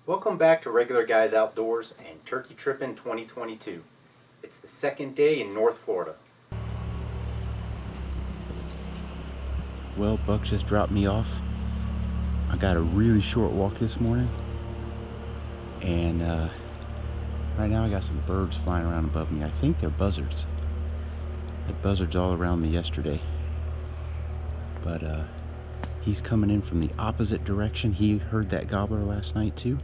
Welcome back to Regular Guys Outdoors and Turkey Trippin' 2022. It's the second day in North Florida. Well, Buck just dropped me off. I got a really short walk this morning, and right now I got some birds flying around above me. I think they're buzzards. I had buzzards all around me yesterday, but he's coming in from the opposite direction. He heard that gobbler last night too,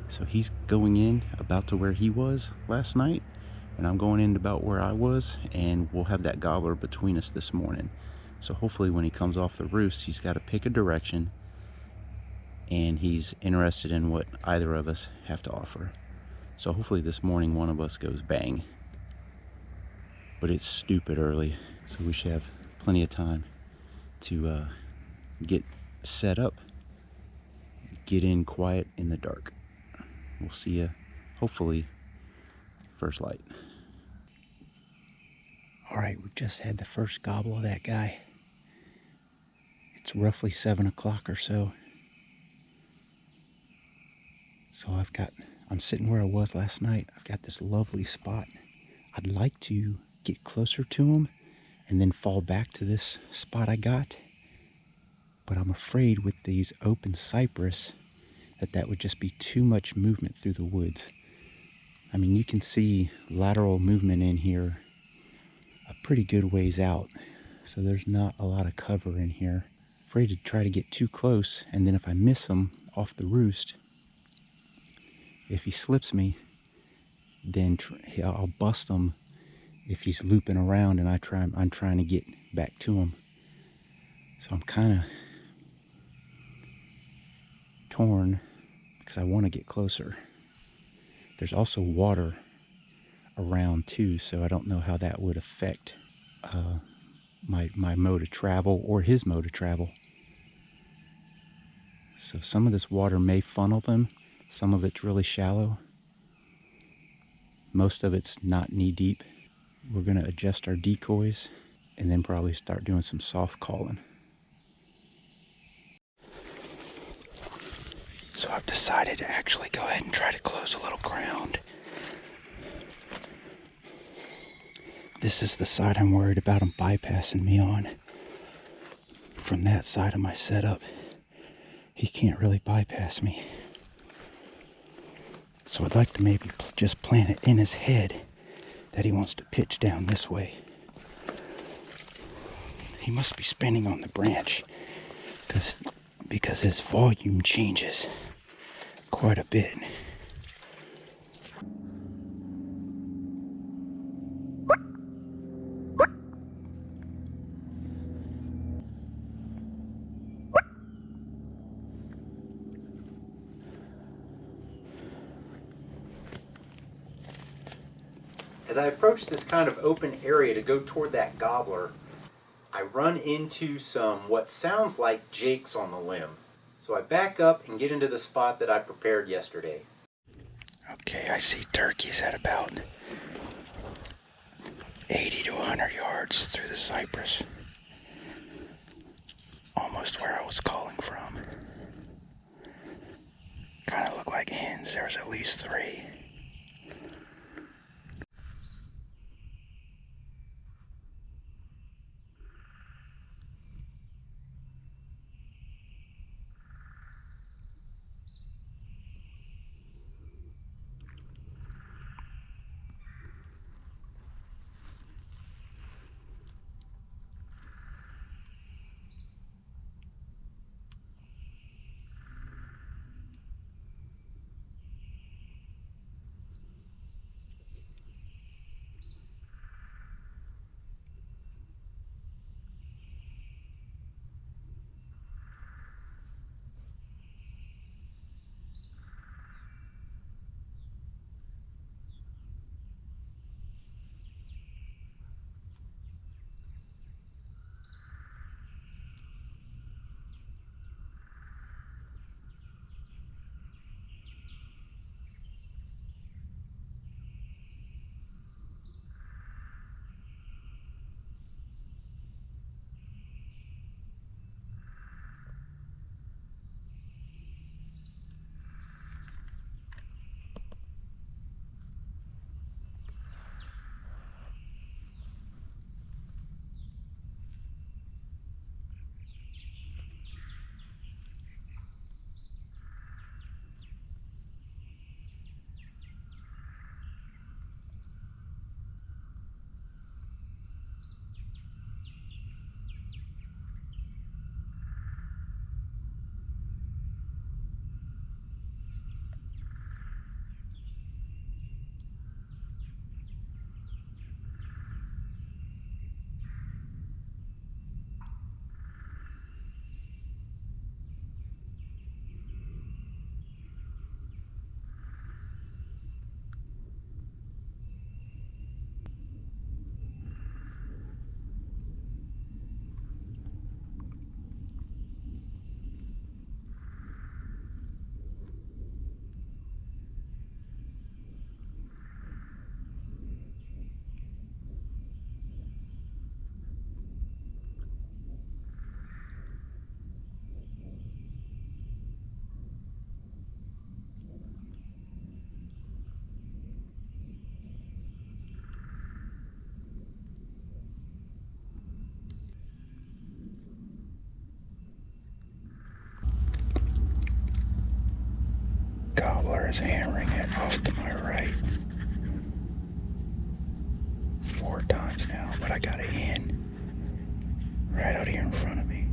so he's going in about to where he was last night, and I'm going in about where I was, and we'll have that gobbler between us this morning. So hopefully when he comes off the roost, he's got to pick a direction, and he's interested in what either of us have to offer. So hopefully this morning one of us goes bang. But it's stupid early, so we should have plenty of time to get set up, get in quiet in the dark. We'll see you hopefully first light. All right, we just had the first gobble of that guy. It's roughly 7 o'clock or so. So I'm sitting where I was last night. I've got this lovely spot. I'd like to get closer to him and then fall back to this spot I got. But I'm afraid with these open cypress that would just be too much movement through the woods. I mean, you can see lateral movement in here a pretty good ways out. So there's not a lot of cover in here. Afraid to try to get too close, and then if I miss him off the roost, if he slips me, then I'll bust him if he's looping around and I'm trying to get back to him. So I'm kind of torn because I want to get closer. There's also water around too, so I don't know how that would affect my mode of travel or his mode of travel. So some of this water may funnel them. Some of it's really shallow. Most of it's not knee deep. We're going to adjust our decoys and then probably start doing some soft calling. So I've decided to actually go ahead and try to close a little ground. This is the side I'm worried about him bypassing me on. From that side of my setup, he can't really bypass me. So I'd like to maybe just plant it in his head that he wants to pitch down this way. He must be spinning on the branch because his volume changes quite a bit. As I approach this kind of open area to go toward that gobbler, I run into some what sounds like jakes on the limb. So I back up and get into the spot that I prepared yesterday. Okay, I see turkeys at about 80 to 100 yards through the cypress. Almost where I was calling from. Kind of look like hens. There's at least 3. gobbler is hammering it off to my right. 4 times now, but I got a hen right out here in front of me.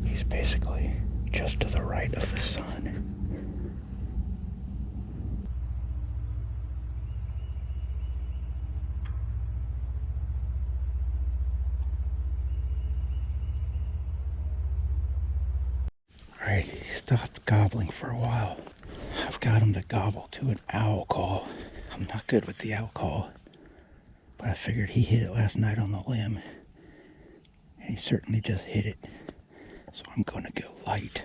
He's basically just to the right of the sun. Alright, he stopped gobbling for a while. I've got him to gobble to an owl call. I'm not good with the owl call, but I figured he hit it last night on the limb, and he certainly just hit it. So I'm gonna go light.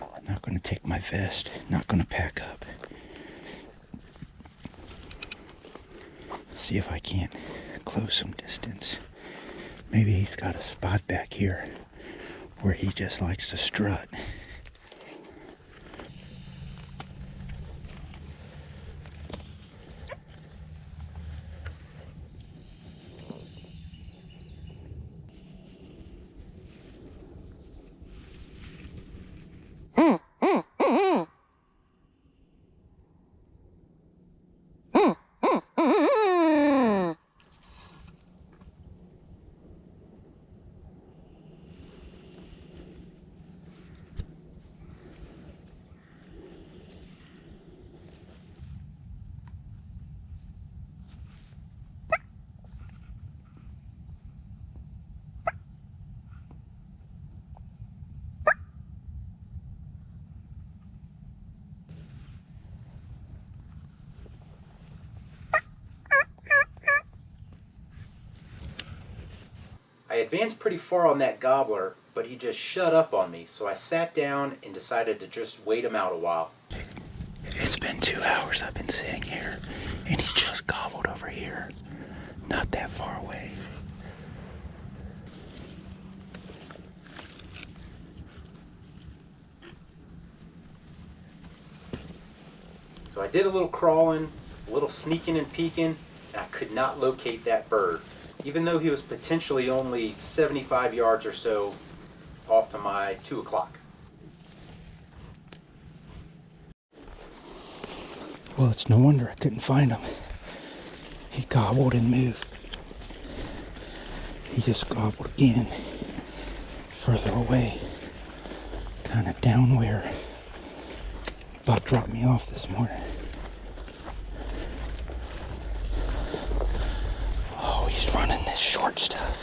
I'm not gonna take my vest, not gonna pack up. See if I can't close some distance. Maybe he's got a spot back here where he just likes to strut. I advanced pretty far on that gobbler, but he just shut up on me, so I sat down and decided to just wait him out a while. It's been 2 hours I've been sitting here, and he just gobbled over here, not that far away. So I did a little crawling, a little sneaking and peeking, and I could not locate that bird, even though he was potentially only 75 yards or so off to my 2 o'clock. Well, it's no wonder I couldn't find him. He gobbled and moved. He just gobbled again, further away, kind of down where Bob dropped me off this morning. Oh, he's running this short stuff.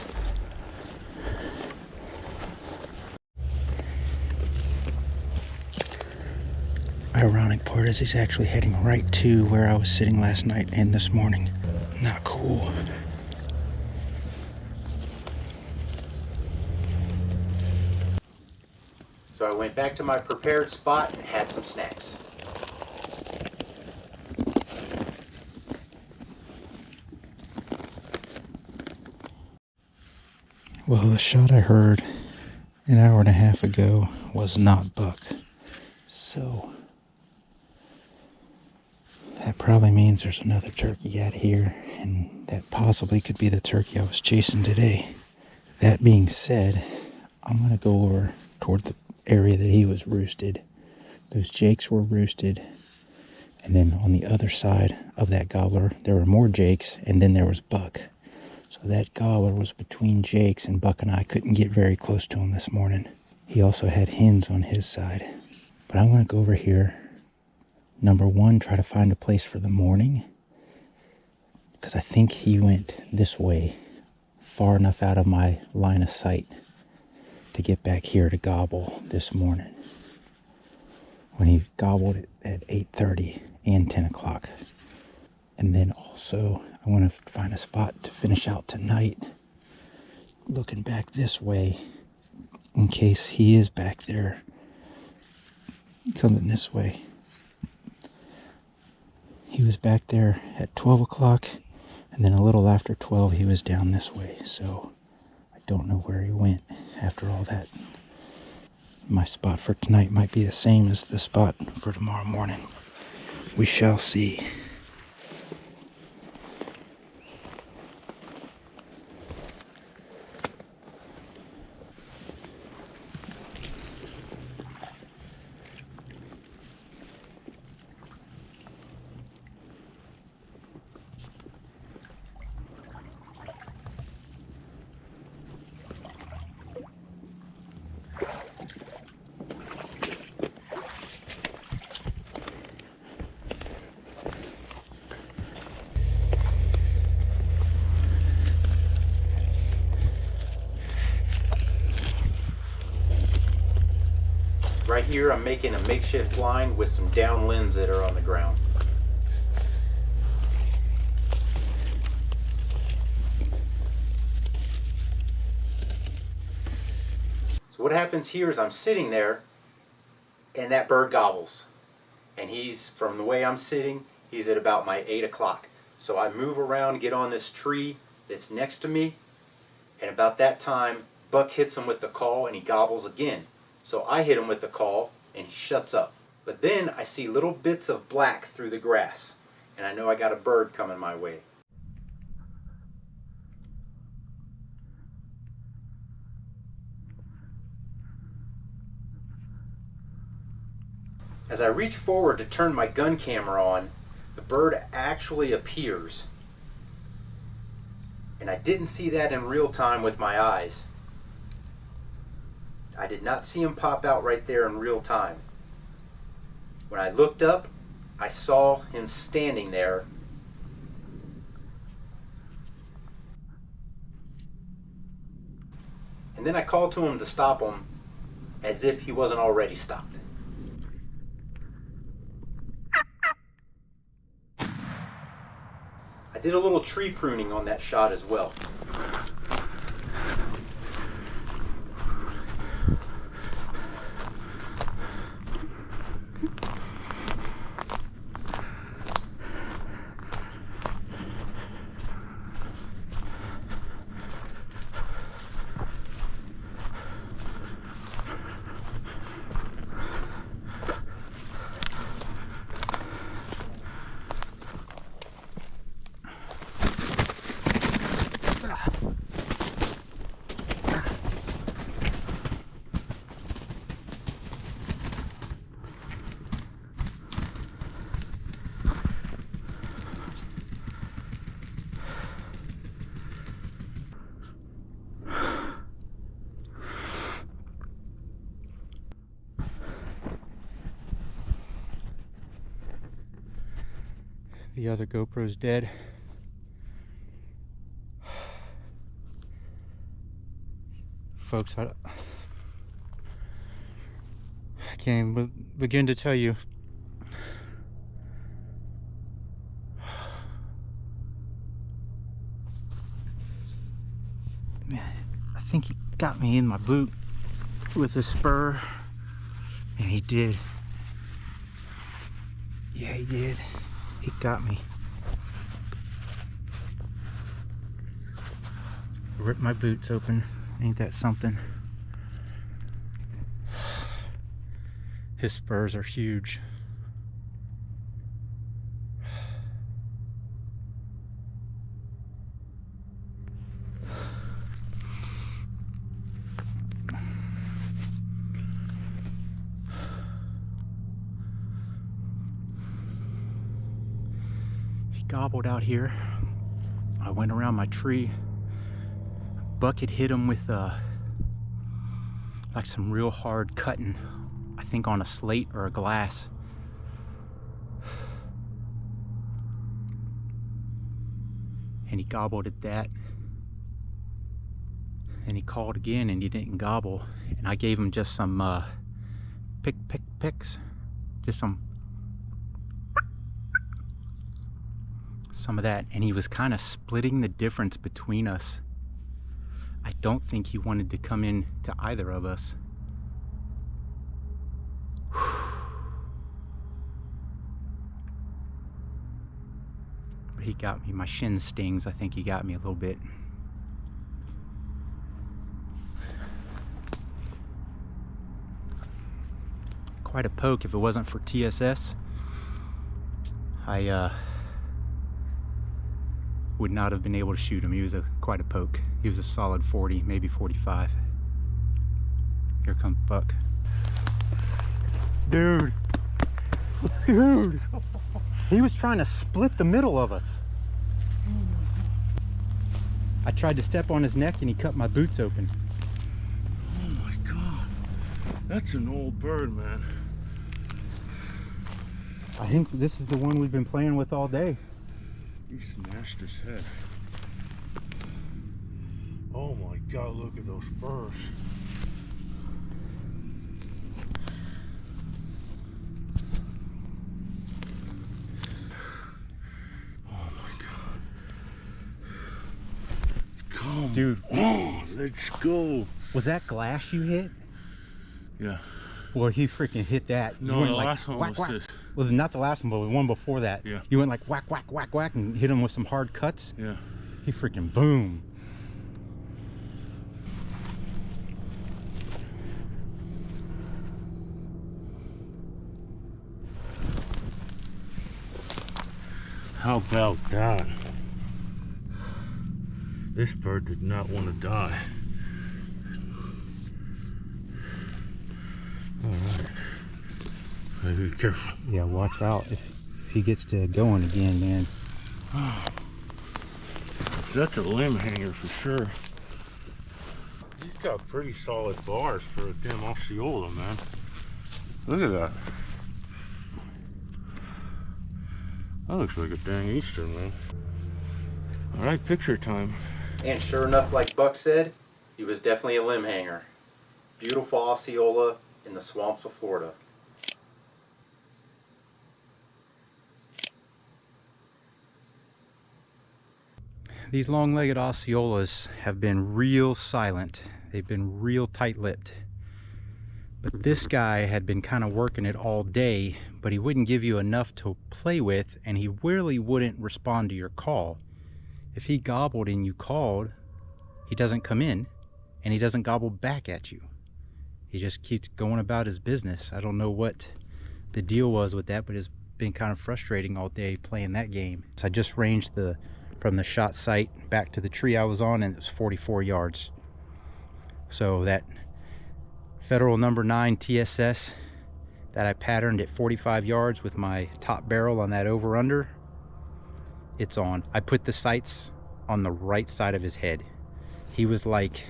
Ironic part is he's actually heading right to where I was sitting last night and this morning. Not cool. So I went back to my prepared spot and had some snacks. Well, the shot I heard an hour and a half ago was not buck. So that probably means there's another turkey out here, and that possibly could be the turkey I was chasing today. That being said, I'm going to go over toward the area that he was roosted. Those jakes were roosted, and then on the other side of that gobbler there were more jakes, and then there was buck. So that gobbler was between jakes, and Buck and I couldn't get very close to him this morning. He also had hens on his side. But I'm going to go over here. Number one, try to find a place for the morning, because I think he went this way, far enough out of my line of sight to get back here to gobble this morning, when he gobbled it at 8:30 and 10 o'clock. And then also I want to find a spot to finish out tonight, looking back this way in case he is back there coming this way. He was back there at 12 o'clock, and then a little after 12 he was down this way, so I don't know where he went after all that My spot for tonight might be the same as the spot for tomorrow morning. We shall see. Right here, I'm making a makeshift blind with some down limbs that are on the ground. So what happens here is I'm sitting there and that bird gobbles. And he's, from the way I'm sitting, he's at about my 8 o'clock. So I move around, get on this tree that's next to me, and about that time, Buck hits him with the call and he gobbles again. So I hit him with the call and he shuts up. But then I see little bits of black through the grass, and I know I got a bird coming my way. As I reach forward to turn my gun camera on, the bird actually appears. And I didn't see that in real time with my eyes. I did not see him pop out right there in real time. When I looked up, I saw him standing there. And then I called to him to stop him as if he wasn't already stopped. I did a little tree pruning on that shot as well. The other GoPro's dead. Folks, I can't even begin to tell you. Man, I think he got me in my boot with a spur, and he did. Yeah, he did. He got me. Ripped my boots open. Ain't that something? His spurs are huge. He gobbled out here. I went around my tree. Buck had hit him with like some real hard cutting, I think on a slate or a glass. And he gobbled at that. And he called again and he didn't gobble. And I gave him just some picks. Just some of that. And he was kind of splitting the difference between us. I don't think he wanted to come in to either of us. But he got me. My shin stings. I think he got me a little bit. quite a poke. If it wasn't for TSS, I would not have been able to shoot him. He was quite a poke. He was a solid 40, maybe 45. Here comes buck. Dude, dude, he was trying to split the middle of us. I tried to step on his neck and he cut my boots open. Oh my God, that's an old bird, man. I think this is the one we've been playing with all day. He smashed his head. Oh my God, look at those spurs. Oh my God. Come Dude, on, let's go. was that glass you hit? Yeah. Well, he freaking hit that. No, You went the like, last one whack, was whack. this. Well, not the last one, but the one before that. Yeah. You went like whack, whack, whack, whack, and hit him with some hard cuts. Yeah. He freaking boom. How about that? This bird did not want to die. Alright. Be careful. Yeah, watch out if he gets to going again, man. That's a limb hanger for sure. He's got pretty solid bars for a damn Osceola, man. Look at that. That looks like a dang Easter, man. Alright, picture time. And sure enough, like Buck said, he was definitely a limb hanger. Beautiful Osceola in the swamps of Florida. These long-legged Osceolas have been real silent. They've been real tight-lipped. But this guy had been kind of working it all day, but he wouldn't give you enough to play with, and he really wouldn't respond to your call. If he gobbled and you called, he doesn't come in, and he doesn't gobble back at you. He just keeps going about his business. I don't know what the deal was with that, but it's been kind of frustrating all day playing that game. So I just ranged from the shot site back to the tree I was on, and it was 44 yards. So that Federal number 9 TSS that I patterned at 45 yards with my top barrel on that over-under, it's on. I put the sights on the right side of his head. He was like,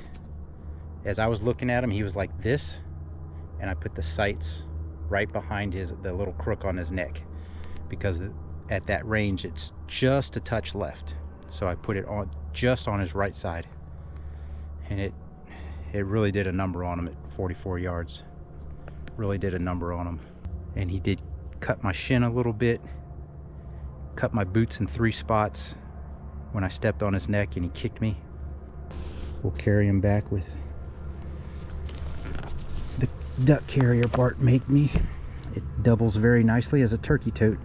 as I was looking at him, he was like this, and I put the sights right behind the little crook on his neck, because at that range it's just a touch left. So I put it on just on his right side, and it really did a number on him at 44 yards. Really did a number on him. And he did cut my shin a little bit, cut my boots in 3 spots when I stepped on his neck, and he kicked me. We'll carry him back with the duck carrier Bart made me. It doubles very nicely as a turkey tote.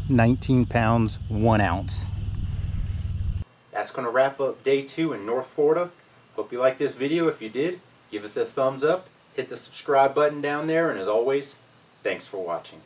£19, 1 ounce. That's going to wrap up day 2 in North Florida. Hope you liked this video. If you did, give us a thumbs up, hit the subscribe button down there, and as always, thanks for watching.